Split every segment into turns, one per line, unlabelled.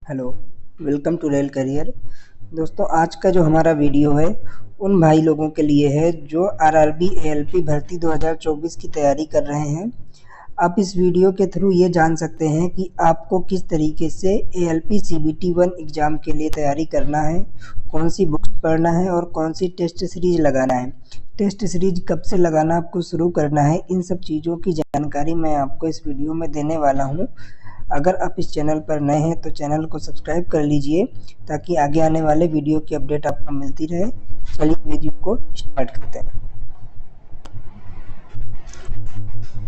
Hello, welcome to rail career. दोस्तों, आज का जो हमारा वीडियो है उन भाई लोगों के लिए है जो आरआरबी एएलपी भर्ती 2024 की तैयारी कर रहे हैं। आप इस वीडियो के थ्रू ये जान सकते हैं कि आपको किस तरीके से एएलपी सीबीटी 1 एग्ज़ाम के लिए तैयारी करना है, कौन सी बुक्स पढ़ना है और कौन सी टेस्ट सीरीज लगाना है। टेस्ट सीरीज कब से लगाना आपको शुरू करना है, इन सब चीज़ों की जानकारी मैं आपको इस वीडियो में देने वाला हूँ। अगर आप इस चैनल पर नए हैं तो चैनल को सब्सक्राइब कर लीजिए ताकि आगे आने वाले वीडियो की अपडेट आपको मिलती रहे। चलिए वीडियो को स्टार्ट करते हैं।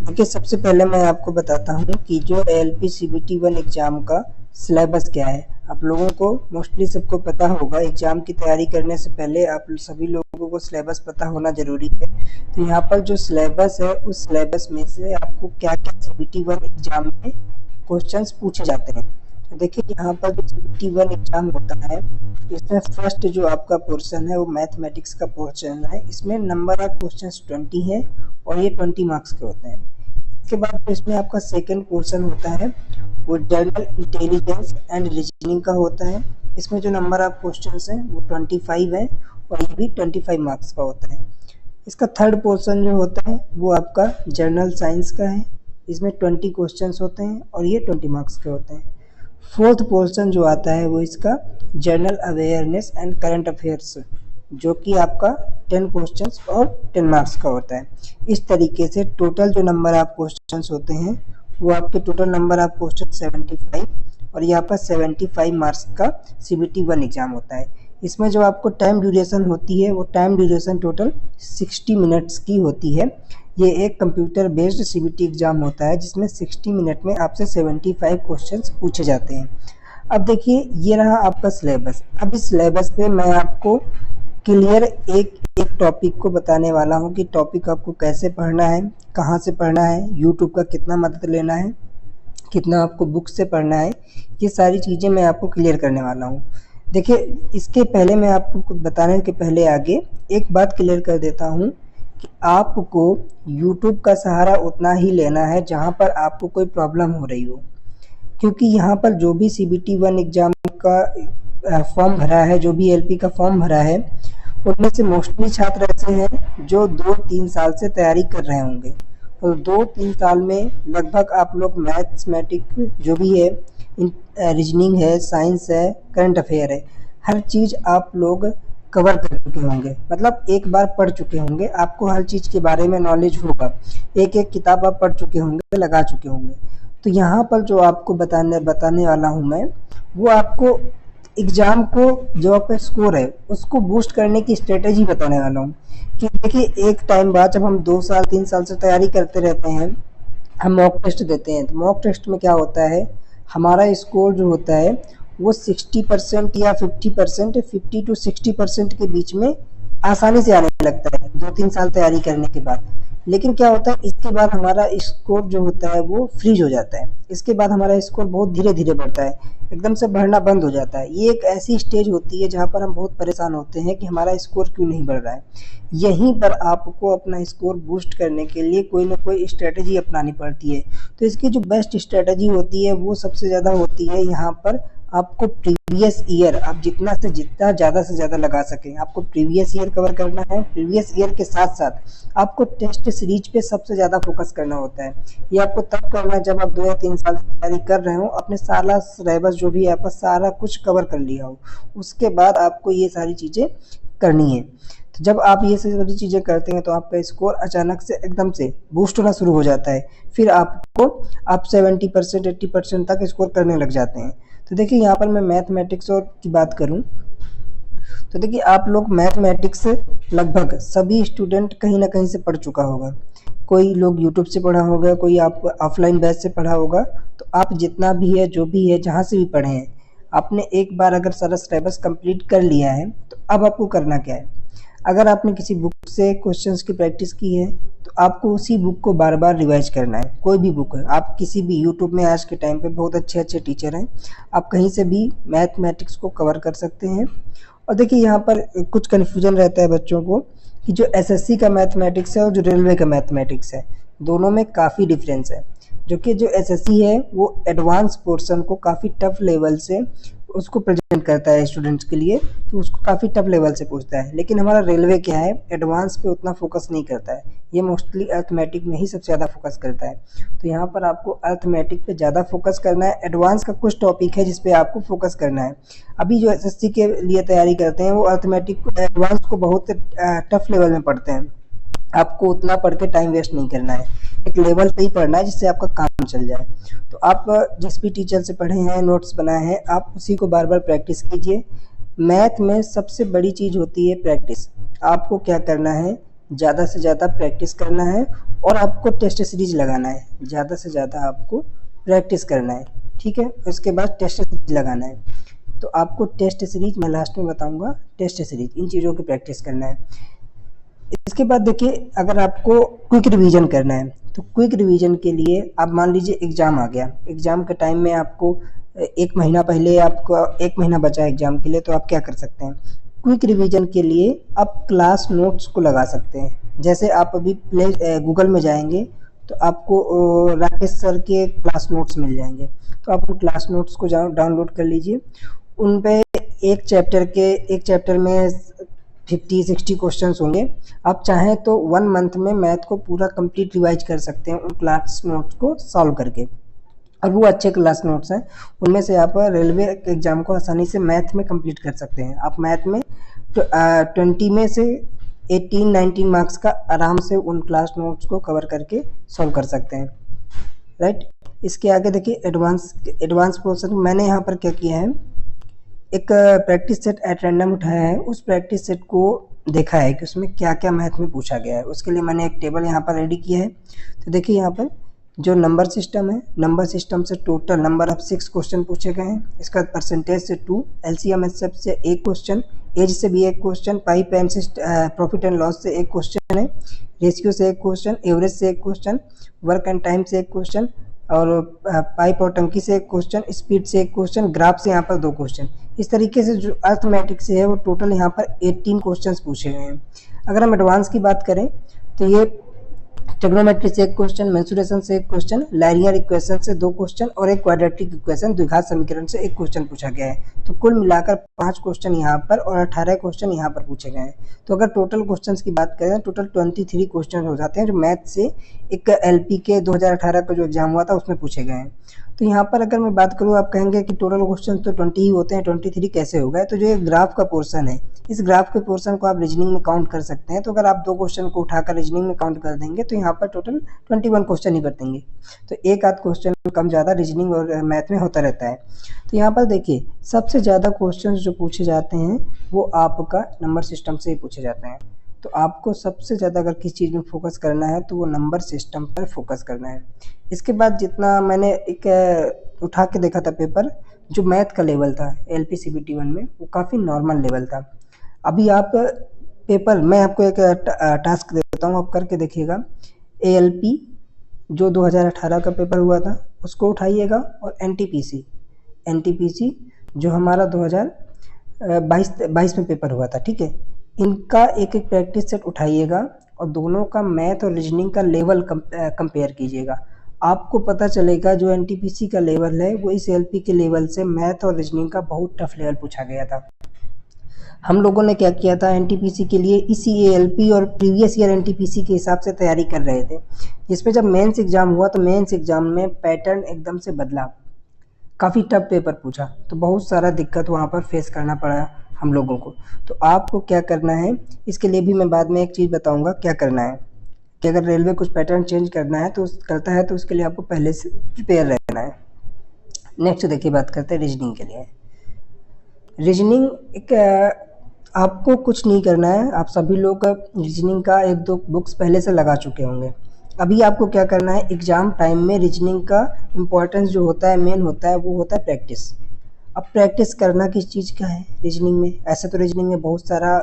देखिए, सबसे पहले मैं आपको बताता हूँ कि जो एएलपी सीबीटी 1 एग्ज़ाम का सिलेबस क्या है। आप लोगों को मोस्टली सबको पता होगा, एग्ज़ाम की तैयारी करने से पहले आप सभी लोगों को सिलेबस पता होना ज़रूरी है। तो यहाँ पर जो सिलेबस है उस सिलेबस में से आपको क्या क्या सीबीटी 1 एग्ज़ाम में क्वेश्चंस पूछे जाते हैं। तो देखिए, यहाँ पर जो सीबीटी 1 एग्ज़ाम होता है इसमें फर्स्ट जो आपका पोर्शन है वो मैथमेटिक्स का पोर्शन है। इसमें नंबर ऑफ क्वेश्चंस 20 है और ये 20 मार्क्स के होते हैं। इसके बाद तो इसमें आपका सेकंड पोर्शन होता है वो जनरल इंटेलिजेंस एंड रीजनिंग का होता है। इसमें जो नंबर ऑफ क्वेश्चंस हैं वो 25 है और ये भी 25 मार्क्स का होता है। इसका थर्ड पोर्शन जो होता है वो आपका जनरल साइंस का है। इसमें 20 क्वेश्चंस होते हैं और ये 20 मार्क्स के होते हैं। फोर्थ पोर्शन जो आता है वो इसका general awareness and current affairs, जो कि आपका 10 क्वेश्चंस और 10 मार्क्स का होता है। इस तरीके से टोटल जो नंबर ऑफ क्वेश्चंस होते हैं वो आपके टोटल नंबर ऑफ क्वेश्चन 75 और ये आपका 75 मार्क्स का सीबीटी 1 एग्ज़ाम होता है। इसमें जो आपको टाइम ड्यूरेशन होती है वो टाइम ड्यूरेशन टोटल 60 मिनट्स की होती है। ये एक कंप्यूटर बेस्ड सीबीटी एग्ज़ाम होता है जिसमें 60 मिनट में आपसे 75 क्वेश्चंस पूछे जाते हैं। अब देखिए, ये रहा आपका सिलेबस। अब इस सिलेबस पे मैं आपको क्लियर एक एक टॉपिक को बताने वाला हूँ कि टॉपिक आपको कैसे पढ़ना है, कहाँ से पढ़ना है, यूट्यूब का कितना मदद लेना है, कितना आपको बुक से पढ़ना है। ये सारी चीज़ें मैं आपको क्लियर करने वाला हूँ। देखिए, इसके पहले मैं आपको कुछ बताने के पहले आगे एक बात क्लियर कर देता हूँ कि आपको यूट्यूब का सहारा उतना ही लेना है जहाँ पर आपको कोई प्रॉब्लम हो रही हो, क्योंकि यहाँ पर जो भी सीबीटी 1 एग्ज़ाम का फॉर्म भरा है, जो भी एलपी का फॉर्म भरा है, उनमें से मोस्टली छात्र ऐसे हैं जो 2-3 साल से तैयारी कर रहे होंगे और 2-3 साल में लगभग आप लोग मैथमेटिक्स जो भी है, रीजनिंग है, साइंस है, करंट अफेयर है, हर चीज़ आप लोग कवर कर चुके होंगे। मतलब एक बार पढ़ चुके होंगे, आपको हर चीज़ के बारे में नॉलेज होगा। एक एक किताब आप पढ़ चुके होंगे, लगा चुके होंगे। तो यहाँ पर जो आपको बताने वाला हूँ मैं, वो आपको एग्ज़ाम को जो आपका स्कोर है उसको बूस्ट करने की स्ट्रेटजी बताने वाला हूँ। कि देखिए, एक टाइम बाद जब हम 2 साल 3 साल से तैयारी करते रहते हैं, हम मॉक टेस्ट देते हैं, तो मॉक टेस्ट में क्या होता है, हमारा स्कोर जो होता है वो 60% या 50%, 50 to 60% के बीच में आसानी से आने लगता है 2-3 साल तैयारी करने के बाद। लेकिन क्या होता है, इसके बाद हमारा स्कोर जो होता है वो फ्रीज हो जाता है। इसके बाद हमारा स्कोर बहुत धीरे धीरे बढ़ता है, एकदम से बढ़ना बंद हो जाता है। ये एक ऐसी स्टेज होती है जहाँ पर हम बहुत परेशान होते हैं कि हमारा स्कोर क्यों नहीं बढ़ रहा है। यहीं पर आपको अपना स्कोर बूस्ट करने के लिए कोई ना कोई स्ट्रेटजी अपनानी पड़ती है। तो इसकी जो बेस्ट स्ट्रेटजी होती है वो सबसे ज़्यादा होती है यहाँ पर आपको प्रीवियस ईयर, आप जितना ज़्यादा से ज़्यादा लगा सकें, आपको प्रीवियस ईयर कवर करना है। प्रीवियस ईयर के साथ साथ आपको टेस्ट सीरीज पे सबसे ज़्यादा फोकस करना होता है। ये आपको तब करना है जब आप 2 या 3 साल की तैयारी कर रहे हो, अपने सारा सिलेबस जो भी है आपका सारा कुछ कवर कर लिया हो, उसके बाद आपको ये सारी चीज़ें करनी है। तो जब आप ये सारी चीज़ें करते हैं तो आपका स्कोर अचानक से एकदम से बूस्ट होना शुरू हो जाता है। फिर आप 70% 80% तक स्कोर करने लग जाते हैं। तो देखिए, यहाँ पर मैं मैथमेटिक्स और की बात करूँ तो देखिए, आप लोग मैथमेटिक्स लगभग सभी स्टूडेंट कहीं ना कहीं से पढ़ चुका होगा। कोई लोग यूट्यूब से पढ़ा होगा, कोई आप ऑफलाइन बैच से पढ़ा होगा। तो आप जितना भी है, जो भी है, जहाँ से भी पढ़े हैं, आपने एक बार अगर सारा सिलेबस कंप्लीट कर लिया है तो अब आपको करना क्या है। अगर आपने किसी बुक से क्वेश्चंस की प्रैक्टिस की है तो आपको उसी बुक को बार बार रिवाइज करना है। कोई भी बुक है, आप किसी भी यूट्यूब में आज के टाइम पे बहुत अच्छे अच्छे टीचर हैं, आप कहीं से भी मैथमेटिक्स को कवर कर सकते हैं। और देखिए, यहाँ पर कुछ कन्फ्यूजन रहता है बच्चों को कि जो एसएससी का मैथमेटिक्स है और जो रेलवे का मैथमेटिक्स है, दोनों में काफ़ी डिफरेंस है। जो कि जो एसएससी है वो एडवांस पोर्शन को काफ़ी टफ लेवल से उसको प्रेजेंट करता है स्टूडेंट्स के लिए, तो उसको काफ़ी टफ लेवल से पूछता है। लेकिन हमारा रेलवे क्या है, एडवांस पे उतना फोकस नहीं करता है, ये मोस्टली अर्थमेटिक में ही सबसे ज़्यादा फोकस करता है। तो यहाँ पर आपको अर्थमेटिक पे ज़्यादा फोकस करना है। एडवांस का कुछ टॉपिक है जिस पे आपको फोकस करना है। अभी जो एसएससी के लिए तैयारी करते हैं वो अर्थमेटिक एडवांस को बहुत टफ लेवल में पढ़ते हैं। आपको उतना पढ़ के टाइम वेस्ट नहीं करना है, एक लेवल पे ही पढ़ना है जिससे आपका काम चल जाए। तो आप जिस भी टीचर से पढ़े हैं, नोट्स बनाए हैं, आप उसी को बार बार प्रैक्टिस कीजिए। मैथ में सबसे बड़ी चीज़ होती है प्रैक्टिस। आपको क्या करना है, ज़्यादा से ज़्यादा प्रैक्टिस करना है और आपको टेस्ट सीरीज लगाना है। ज़्यादा से ज़्यादा आपको प्रैक्टिस करना है, ठीक है। उसके बाद टेस्ट सीरीज लगाना है। तो आपको टेस्ट सीरीज मैं लास्ट में बताऊंगा, टेस्ट सीरीज इन चीज़ों की प्रैक्टिस करना है। इसके बाद देखिए, अगर आपको क्विक रिवीजन करना है तो क्विक रिवीजन के लिए आप मान लीजिए एग्ज़ाम आ गया, एग्ज़ाम के टाइम में आपको 1 महीना पहले, आपको 1 महीना बचा है एग्ज़ाम के लिए, तो आप क्या कर सकते हैं, क्विक रिवीजन के लिए आप क्लास नोट्स को लगा सकते हैं। जैसे आप अभी गूगल में जाएंगे तो आपको राकेश सर के क्लास नोट्स मिल जाएंगे, तो आप उन क्लास नोट्स को डाउनलोड कर लीजिए। उन पे एक चैप्टर में 50-60 क्वेश्चंस होंगे। आप चाहें तो 1 मंथ में मैथ को पूरा कंप्लीट रिवाइज कर सकते हैं उन क्लास नोट्स को सॉल्व करके, और वो अच्छे क्लास नोट्स हैं। उनमें से आप रेलवे एग्जाम को आसानी से मैथ में कंप्लीट कर सकते हैं। आप मैथ में 20 में से 18-19 मार्क्स का आराम से उन क्लास नोट्स को कवर करके सॉल्व कर सकते हैं, राइट। इसके आगे देखिए, एडवांस पोर्शन मैंने यहाँ पर क्या किया है, एक प्रैक्टिस सेट एट रैंडम उठाया है। उस प्रैक्टिस सेट को देखा है कि उसमें क्या क्या मैथ में पूछा गया है। उसके लिए मैंने एक टेबल यहाँ पर रेडी किया है। तो देखिए, यहाँ पर जो नंबर सिस्टम है, नंबर सिस्टम से टोटल नंबर ऑफ 6 क्वेश्चन पूछे गए हैं। इसका परसेंटेज से 2, एलसीएम एचसीएफ से 1 क्वेश्चन, एज से भी 1 question, pipe and profit and loss से 1 क्वेश्चन है, रेशियो से 1 क्वेश्चन, एवरेज से 1 क्वेश्चन, वर्क एंड टाइम से 1 क्वेश्चन, और पाइप और टंकी से 1 क्वेश्चन, स्पीड से 1 क्वेश्चन, ग्राफ से यहाँ पर 2 क्वेश्चन। इस तरीके से जो अर्थमेटिक से है वो टोटल यहाँ पर 18 क्वेश्चंस पूछे गए हैं। अगर हम एडवांस की बात करें तो ये ट्रिग्नोमेट्री से 1 क्वेश्चन, मेंसुरेशन से 1 क्वेश्चन, लाइनियर इक्वेशन से 2 क्वेश्चन और एक क्वाड्रेटिक इक्वेशन द्विघात समीकरण से 1 क्वेश्चन पूछा गया है। तो कुल मिलाकर 5 क्वेश्चन यहाँ पर और 18 क्वेश्चन यहाँ पर पूछे गए हैं। तो अगर टोटल क्वेश्चंस की बात करें, टोटल 23 क्वेश्चन हो जाते हैं जो मैथ से एक एलपी के 2018 का जो एग्जाम हुआ था उसमें पूछे गए हैं। तो यहाँ पर अगर मैं बात करूँ, आप कहेंगे कि टोटल क्वेश्चन तो 20 ही होते हैं, 23 कैसे हो गए। तो जो ये ग्राफ का पोर्शन है, इस ग्राफ के पोर्शन को आप रीजनिंग में काउंट कर सकते हैं। तो अगर आप 2 क्वेश्चन को उठाकर रीजनिंग में काउंट कर देंगे तो यहाँ पर टोटल 21 क्वेश्चन ही बचेंगे। तो एक आध क्वेश्चन कम ज़्यादा रीजनिंग और मैथ में होता रहता है। तो यहाँ पर देखिए, सबसे ज़्यादा क्वेश्चन जो पूछे जाते हैं वो आपका नंबर सिस्टम से ही पूछे जाते हैं। तो आपको सबसे ज़्यादा अगर किस चीज़ में फोकस करना है तो वो नंबर सिस्टम पर फोकस करना है। इसके बाद जितना मैंने एक उठा के देखा था पेपर, जो मैथ का लेवल था एलपी सीबीटी 1 में, वो काफ़ी नॉर्मल लेवल था। अभी आप पेपर, मैं आपको एक टास्क देता हूँ, आप करके देखिएगा। एएलपी जो 2018 का पेपर हुआ था उसको उठाइएगा, और एनटीपीसी जो हमारा 2022 में पेपर हुआ था, ठीक है। इनका एक एक प्रैक्टिस सेट उठाइएगा और दोनों का मैथ और रीजनिंग का लेवल कंपेयर कीजिएगा। आपको पता चलेगा जो एनटीपीसी का लेवल है वो इस एलपी के लेवल से मैथ और रीजनिंग का बहुत टफ लेवल पूछा गया था। हम लोगों ने क्या किया था, एनटीपीसी के लिए इसी एएलपी और प्रीवियस ईयर एनटीपीसी के हिसाब से तैयारी कर रहे थे, जिसमें जब मेंस एग्जाम हुआ तो मेंस एग्जाम में पैटर्न एकदम से बदला, काफ़ी टफ पेपर पूछा, तो बहुत सारा दिक्कत वहाँ पर फेस करना पड़ा हम लोगों को। तो आपको क्या करना है, इसके लिए भी मैं बाद में एक चीज़ बताऊँगा क्या करना है, कि अगर रेलवे कुछ पैटर्न चेंज करना है तो करता है तो उसके लिए आपको पहले से प्रिपेयर रहना है। नेक्स्ट देखिए, बात करते हैं रीजनिंग के लिए। रीजनिंग एक आपको कुछ नहीं करना है, आप सभी लोग रीजनिंग का 1-2 बुक्स पहले से लगा चुके होंगे। अभी आपको क्या करना है, एग्ज़ाम टाइम में रीजनिंग का इम्पोर्टेंस जो होता है, मेन होता है, वो होता है प्रैक्टिस। अब प्रैक्टिस करना किस चीज़ का है रीजनिंग में, ऐसे तो रीजनिंग में बहुत सारा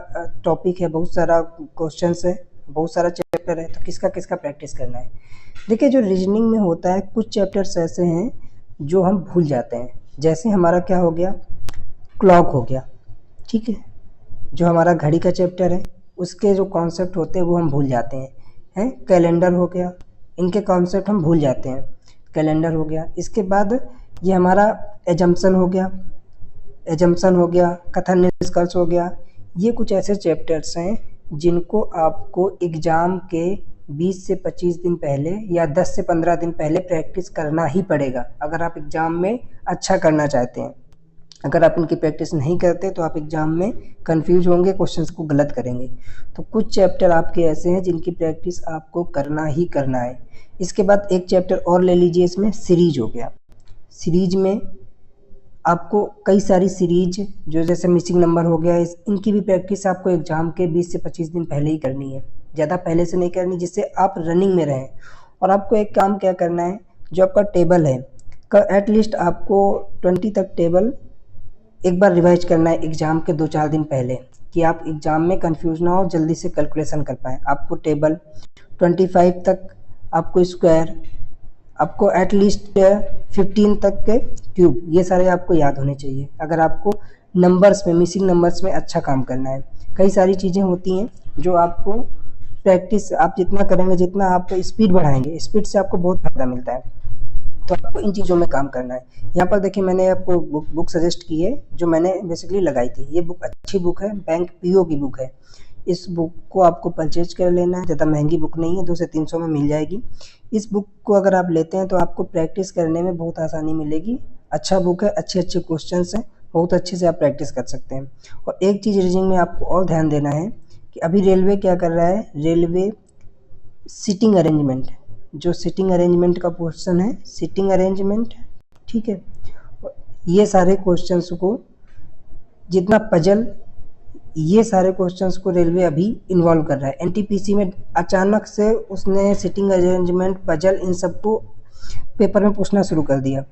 टॉपिक है, बहुत सारा क्वेश्चंस है, बहुत सारा चैप्टर है, तो किसका किसका प्रैक्टिस करना है। देखिए, जो रीजनिंग में होता है, कुछ चैप्टर्स ऐसे हैं जो हम भूल जाते हैं। जैसे हमारा क्या हो गया, क्लॉक हो गया, ठीक है। जो हमारा घड़ी का चैप्टर है उसके जो कॉन्सेप्ट होते हैं वो हम भूल जाते हैं। कैलेंडर हो गया, इनके कॉन्सेप्ट हम भूल जाते हैं। कैलेंडर हो गया। इसके बाद ये हमारा एजम्पशन हो गया, कथन निष्कर्ष हो गया। ये कुछ ऐसे चैप्टर्स हैं जिनको आपको एग्ज़ाम के 20 से 25 दिन पहले या 10 से 15 दिन पहले प्रैक्टिस करना ही पड़ेगा, अगर आप एग्ज़ाम में अच्छा करना चाहते हैं। अगर आप इनकी प्रैक्टिस नहीं करते तो आप एग्ज़ाम में कंफ्यूज होंगे, क्वेश्चंस को गलत करेंगे। तो कुछ चैप्टर आपके ऐसे हैं जिनकी प्रैक्टिस आपको करना ही करना है। इसके बाद एक चैप्टर और ले लीजिए, इसमें सीरीज हो गया। सीरीज में आपको कई सारी सीरीज जो जैसे मिसिंग नंबर हो गया, इनकी भी प्रैक्टिस आपको एग्ज़ाम के 20 से 25 दिन पहले ही करनी है, ज़्यादा पहले से नहीं करनी, जिससे आप रनिंग में रहें। और आपको एक काम क्या करना है, जो आपका टेबल है का एटलीस्ट आपको 20 तक टेबल एक बार रिवाइज करना है एग्ज़ाम के 2-4 दिन पहले, कि आप एग्ज़ाम में कंफ्यूज ना हो, जल्दी से कैलकुलेशन कर पाएँ। आपको टेबल 25 तक, आपको स्क्वायर, आपको एटलीस्ट 15 तक के क्यूब, ये सारे आपको याद होने चाहिए अगर आपको नंबर्स में, मिसिंग नंबर्स में अच्छा काम करना है। कई सारी चीज़ें होती हैं जो आपको प्रैक्टिस आप जितना करेंगे, जितना आप स्पीड बढ़ाएंगे, स्पीड से आपको बहुत फ़ायदा मिलता है। तो आपको इन चीज़ों में काम करना है। यहाँ पर देखिए मैंने आपको बुक सजेस्ट की है जो मैंने बेसिकली लगाई थी। ये बुक अच्छी बुक है, बैंक पीओ की बुक है। इस बुक को आपको परचेज कर लेना है, ज़्यादा महंगी बुक नहीं है, 200 से 300 में मिल जाएगी। इस बुक को अगर आप लेते हैं तो आपको प्रैक्टिस करने में बहुत आसानी मिलेगी। अच्छा बुक है, अच्छे क्वेश्चन हैं, बहुत अच्छे से आप प्रैक्टिस कर सकते हैं। और एक चीज़ रीजनिंग में आपको और ध्यान देना है कि अभी रेलवे क्या कर रहा है, रेलवे सीटिंग अरेंजमेंट, जो सीटिंग अरेंजमेंट का क्वेश्चन है, सीटिंग अरेंजमेंट, ठीक है, ये सारे क्वेश्चंस को जितना पजल, ये सारे क्वेश्चंस को रेलवे अभी इन्वॉल्व कर रहा है। एनटीपीसी में अचानक से उसने सीटिंग अरेंजमेंट, पजल, इन सबको पेपर में पूछना शुरू कर दिया,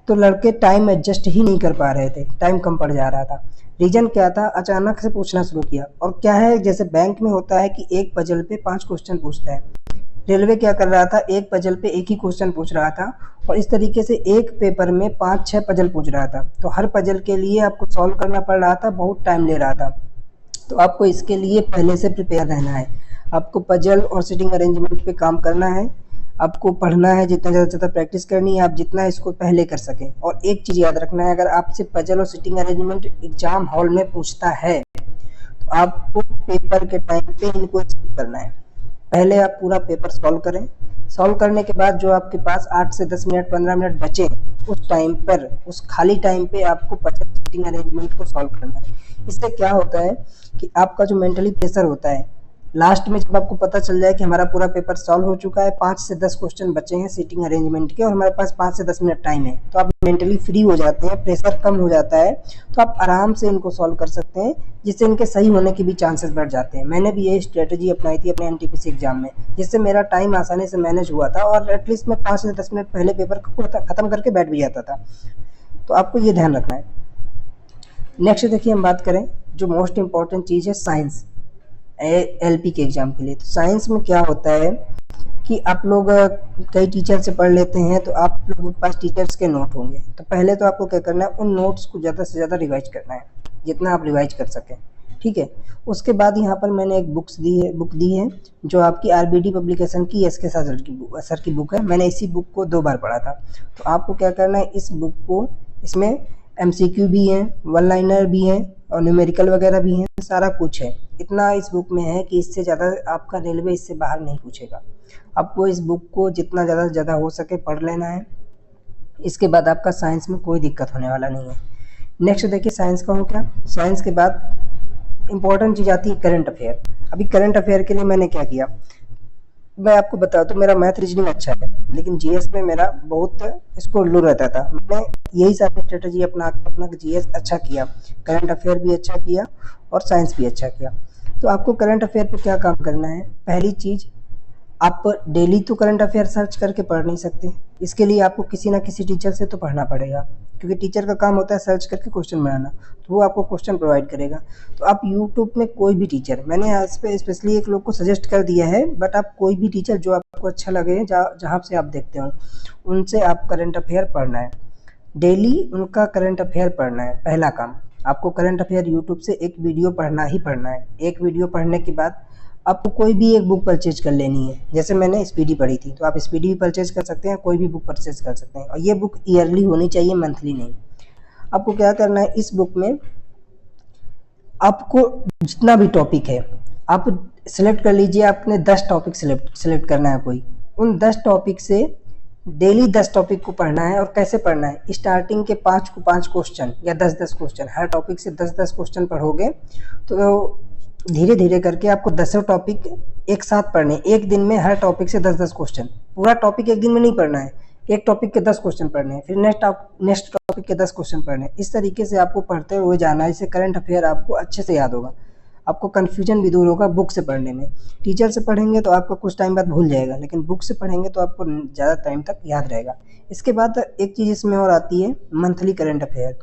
तो लड़के टाइम एडजस्ट ही नहीं कर पा रहे थे, टाइम कम पड़ जा रहा था। रीजन क्या था, अचानक से पूछना शुरू किया। और क्या है, जैसे बैंक में होता है कि एक पजल पे 5 क्वेश्चन पूछता है, रेलवे क्या कर रहा था, एक पजल पे एक ही क्वेश्चन पूछ रहा था, और इस तरीके से एक पेपर में 5-6 पजल पूछ रहा था। तो हर पजल के लिए आपको सॉल्व करना पड़ रहा था, बहुत टाइम ले रहा था। तो आपको इसके लिए पहले से प्रिपेयर रहना है। आपको पजल और सीटिंग अरेंजमेंट पे काम करना है, आपको पढ़ना है, जितना ज़्यादा प्रैक्टिस करनी है, आप जितना इसको पहले कर सकें। और एक चीज़ याद रखना है, अगर आपसे पजल और सीटिंग अरेंजमेंट एग्जाम हॉल में पूछता है तो आपको पेपर के टाइम पे इनको स्किप करना है। पहले आप पूरा पेपर सॉल्व करें, सॉल्व करने के बाद जो आपके पास 8 से 10 मिनट, 15 मिनट बचे, उस टाइम पर, उस खाली टाइम पे आपको पजल सीटिंग अरेंजमेंट को सॉल्व करना है। इससे क्या होता है कि आपका जो मेंटली प्रेशर होता है, लास्ट में जब आपको पता चल जाए कि हमारा पूरा पेपर सॉल्व हो चुका है, 5 से 10 क्वेश्चन बचे हैं सीटिंग अरेंजमेंट के और हमारे पास 5 से 10 मिनट टाइम है, तो आप मेंटली फ्री हो जाते हैं, प्रेशर कम हो जाता है, तो आप आराम से इनको सॉल्व कर सकते हैं, जिससे इनके सही होने की भी चांसेस बढ़ जाते हैं। मैंने भी ये स्ट्रेटजी अपनाई थी अपने एनटीपीसी एग्जाम में, जिससे मेरा टाइम आसानी से मैनेज हुआ था और एटलीस्ट मैं 5 से 10 मिनट पहले पेपर को खत्म करके बैठ भी जाता था। तो आपको ये ध्यान रखना है। नेक्स्ट देखिए, हम बात करें जो मोस्ट इम्पॉर्टेंट चीज़ है, साइंस एलपी के एग्ज़ाम के लिए। तो साइंस में क्या होता है कि आप लोग कई टीचर से पढ़ लेते हैं, तो आप लोगों के पास टीचर्स के नोट होंगे। तो पहले तो आपको क्या करना है, उन नोट्स को ज़्यादा से ज़्यादा रिवाइज करना है, जितना आप रिवाइज कर सकें, ठीक है। उसके बाद यहाँ पर मैंने एक बुक दी है जो आपकी आरबीडी पब्लिकेशन की एस के सर की बुक है। मैंने इसी बुक को 2 बार पढ़ा था। तो आपको क्या करना है, इस बुक को, इसमें एमसीक्यू भी हैं, वन लाइनर भी हैं और न्यूमेरिकल वगैरह भी हैं, सारा कुछ है। इतना इस बुक में है कि इससे ज़्यादा आपका रेलवे इससे बाहर नहीं पूछेगा। आपको इस बुक को जितना ज़्यादा से ज़्यादा हो सके पढ़ लेना है। इसके बाद आपका साइंस में कोई दिक्कत होने वाला नहीं है। नेक्स्ट देखिए, साइंस का हो क्या, साइंस के बाद इम्पोर्टेंट चीज़ आती है करंट अफेयर। अभी करंट अफेयर के लिए मैंने क्या किया, मैं आपको बता दूं, मेरा मैथ रीजनिंग अच्छा है, लेकिन जीएस में मेरा बहुत इसको लो रहता था। मैंने यही सारी स्ट्रेटजी अपना जीएस अच्छा किया, करंट अफेयर भी अच्छा किया और साइंस भी अच्छा किया। तो आपको करंट अफेयर पे क्या काम करना है, पहली चीज़, आप डेली तो करंट अफेयर सर्च करके पढ़ नहीं सकते, इसके लिए आपको किसी ना किसी टीचर से तो पढ़ना पड़ेगा, क्योंकि टीचर का काम होता है सर्च करके क्वेश्चन बनाना, तो वो आपको क्वेश्चन प्रोवाइड करेगा। तो आप यूट्यूब में कोई भी टीचर, मैंने इस पर स्पेशली एक लोग को सजेस्ट कर दिया है, बट आप कोई भी टीचर जो आपको अच्छा लगे, जहाँ से आप देखते हो, उनसे आप करंट अफेयर पढ़ना है, डेली उनका करंट अफेयर पढ़ना है। पहला काम, आपको करंट अफेयर यूट्यूब से एक वीडियो पढ़ना ही पढ़ना है। एक वीडियो पढ़ने के बाद आपको कोई भी एक बुक परचेज कर लेनी है। जैसे मैंने स्पीडी पढ़ी थी, तो आप स्पीडी भी परचेज कर सकते हैं, कोई भी बुक परचेज कर सकते हैं। और ये बुक ईयरली होनी चाहिए, मंथली नहीं। आपको क्या करना है, इस बुक में आपको जितना भी टॉपिक है आप सिलेक्ट कर लीजिए। आपने 10 टॉपिक सिलेक्ट करना है कोई। उन 10 टॉपिक से डेली 10 टॉपिक को पढ़ना है। और कैसे पढ़ना है, स्टार्टिंग के 5 क्वेश्चन या 10-10 क्वेश्चन, हर टॉपिक से 10-10 क्वेश्चन पढ़ोगे तो धीरे धीरे करके आपको 10 टॉपिक एक साथ पढ़ने। एक दिन में हर टॉपिक से 10-10 क्वेश्चन, पूरा टॉपिक एक दिन में नहीं पढ़ना है। एक टॉपिक के 10 क्वेश्चन पढ़ने हैं, फिर नेक्स्ट टॉपिक के 10 क्वेश्चन पढ़ने हैं। इस तरीके से आपको पढ़ते हुए जाना है। इससे करंट अफेयर आपको अच्छे से याद होगा, आपको कन्फ्यूजन भी दूर होगा बुक से पढ़ने में। टीचर से पढ़ेंगे तो आपको कुछ टाइम बाद भूल जाएगा, लेकिन बुक से पढ़ेंगे तो आपको ज़्यादा टाइम तक याद रहेगा। इसके बाद एक चीज़ इसमें और आती है, मंथली करंट अफेयर।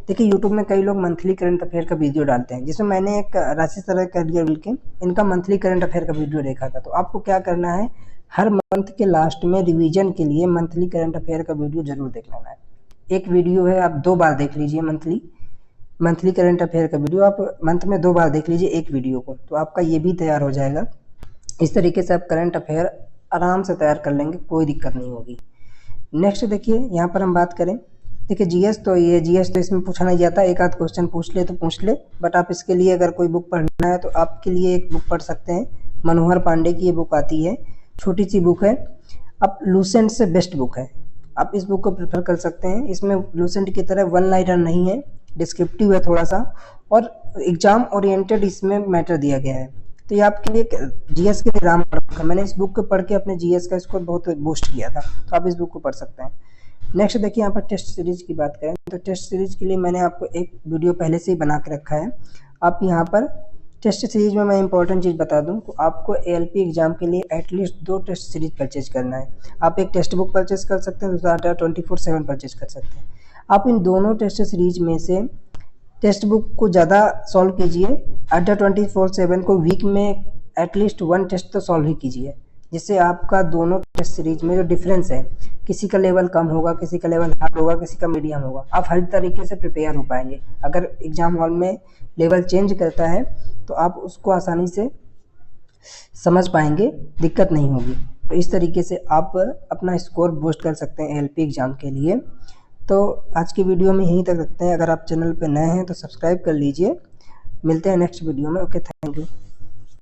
देखिए यूट्यूब में कई लोग मंथली करंट अफेयर का वीडियो डालते हैं, जिसमें मैंने एक राशि सर करियर के इनका मंथली करंट अफेयर का वीडियो देखा था। तो आपको क्या करना है, हर मंथ के लास्ट में रिवीजन के लिए मंथली करंट अफेयर का वीडियो जरूर देख लेना है। एक वीडियो है, आप 2 बार देख लीजिए। मंथली करंट अफेयर का वीडियो आप मंथ में 2 बार देख लीजिए एक वीडियो को, तो आपका ये भी तैयार हो जाएगा। इस तरीके से आप करंट अफेयर आराम से तैयार कर लेंगे, कोई दिक्कत नहीं होगी। नेक्स्ट देखिए, यहाँ पर हम बात करें, देखिए जीएस तो इसमें पूछा नहीं जाता, एक आध क्वेश्चन पूछ ले तो पूछ ले। बट आप इसके लिए अगर कोई बुक पढ़ना है तो आपके लिए एक बुक पढ़ सकते हैं, मनोहर पांडे की ये बुक आती है, छोटी सी बुक है। अब लूसेंट से बेस्ट बुक है, आप इस बुक को प्रेफर कर सकते हैं। इसमें लूसेंट की तरह वन लाइनर नहीं है, डिस्क्रिप्टिव है थोड़ा सा, और एग्जाम ओरिएंटेड इसमें मैटर दिया गया है। तो ये आपके लिए जीएस के लिए राम है। मैंने इस बुक को पढ़ के अपने जीएस का स्कोर बहुत बूस्ट किया था, तो आप इस बुक को पढ़ सकते हैं। नेक्स्ट देखिए, यहाँ पर टेस्ट सीरीज की बात करें तो टेस्ट सीरीज के लिए मैंने आपको एक वीडियो पहले से ही बना के रखा है। आप यहाँ पर टेस्ट सीरीज में मैं इंपॉर्टेंट चीज़ बता दूं तो आपको एएलपी एग्जाम के लिए एटलीस्ट 2 टेस्ट सीरीज परचेज करना है। आप एक टेक्स्ट बुक परचेज कर सकते हैं, दूसरा अड्डा 24/7 परचेज कर सकते हैं। आप इन दोनों टेस्ट सीरीज में से टेक्स्ट बुक को ज़्यादा सॉल्व कीजिए, अड्डा 24/7 को वीक में एटलीस्ट 1 टेस्ट तो सॉल्व ही कीजिए, जिससे आपका दोनों टेस्ट सीरीज में जो डिफरेंस है, किसी का लेवल कम होगा, किसी का लेवल हार्ड होगा, किसी का मीडियम होगा, आप हर तरीके से प्रिपेयर हो पाएंगे। अगर एग्जाम हॉल में लेवल चेंज करता है तो आप उसको आसानी से समझ पाएंगे, दिक्कत नहीं होगी। तो इस तरीके से आप अपना स्कोर बूस्ट कर सकते हैं एएलपी एग्जाम के लिए। तो आज की वीडियो में यहीं तक रखते हैं। अगर आप चैनल पर नए हैं तो सब्सक्राइब कर लीजिए। मिलते हैं नेक्स्ट वीडियो में। Okay, thank you.